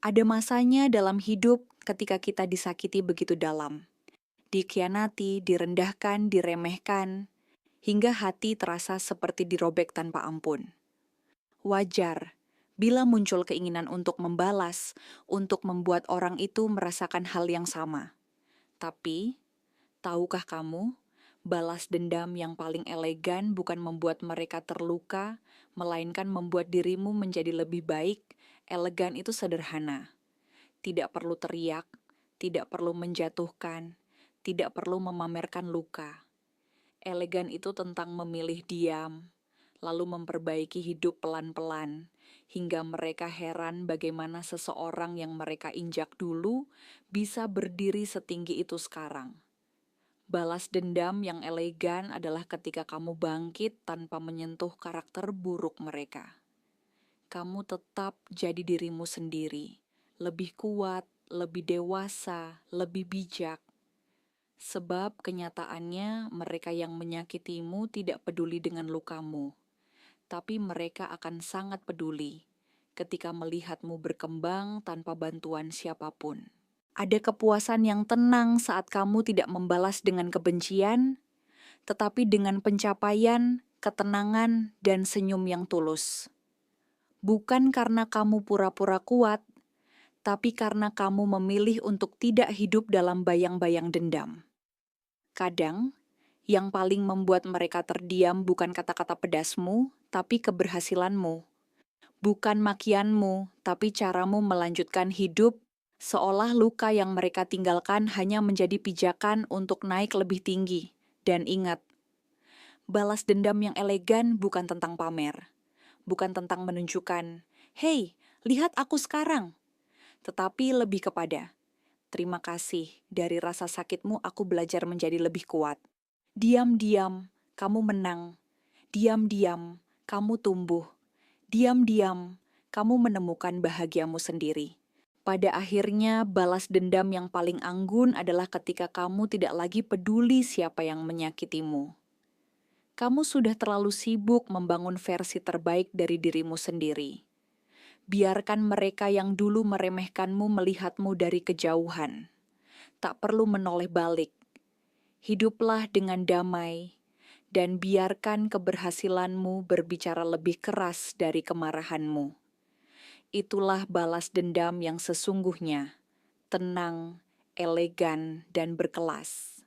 Ada masanya dalam hidup ketika kita disakiti begitu dalam, dikhianati, direndahkan, diremehkan, hingga hati terasa seperti dirobek tanpa ampun. Wajar bila muncul keinginan untuk membalas, untuk membuat orang itu merasakan hal yang sama. Tapi, tahukah kamu, balas dendam yang paling elegan bukan membuat mereka terluka, melainkan membuat dirimu menjadi lebih baik. Elegan itu sederhana. Tidak perlu teriak, tidak perlu menjatuhkan, tidak perlu memamerkan luka. Elegan itu tentang memilih diam, lalu memperbaiki hidup pelan-pelan, hingga mereka heran bagaimana seseorang yang mereka injak dulu bisa berdiri setinggi itu sekarang. Balas dendam yang elegan adalah ketika kamu bangkit tanpa menyentuh karakter buruk mereka. Kamu tetap jadi dirimu sendiri, lebih kuat, lebih dewasa, lebih bijak. Sebab kenyataannya mereka yang menyakitimu tidak peduli dengan lukamu, tapi mereka akan sangat peduli ketika melihatmu berkembang tanpa bantuan siapapun. Ada kepuasan yang tenang saat kamu tidak membalas dengan kebencian, tetapi dengan pencapaian, ketenangan, dan senyum yang tulus. Bukan karena kamu pura-pura kuat, tapi karena kamu memilih untuk tidak hidup dalam bayang-bayang dendam. Kadang, yang paling membuat mereka terdiam bukan kata-kata pedasmu, tapi keberhasilanmu. Bukan makianmu, tapi caramu melanjutkan hidup seolah luka yang mereka tinggalkan hanya menjadi pijakan untuk naik lebih tinggi. Dan ingat, balas dendam yang elegan bukan tentang pamer, bukan tentang menunjukkan, "Hei, lihat aku sekarang," tetapi lebih kepada, "Terima kasih, dari rasa sakitmu aku belajar menjadi lebih kuat. Diam-diam, kamu menang. Diam-diam, kamu tumbuh. Diam-diam, kamu menemukan bahagiamu sendiri." Pada akhirnya, balas dendam yang paling anggun adalah ketika kamu tidak lagi peduli siapa yang menyakitimu. Kamu sudah terlalu sibuk membangun versi terbaik dari dirimu sendiri. Biarkan mereka yang dulu meremehkanmu melihatmu dari kejauhan. Tak perlu menoleh balik. Hiduplah dengan damai, dan biarkan keberhasilanmu berbicara lebih keras dari kemarahanmu. Itulah balas dendam yang sesungguhnya, tenang, elegan, dan berkelas.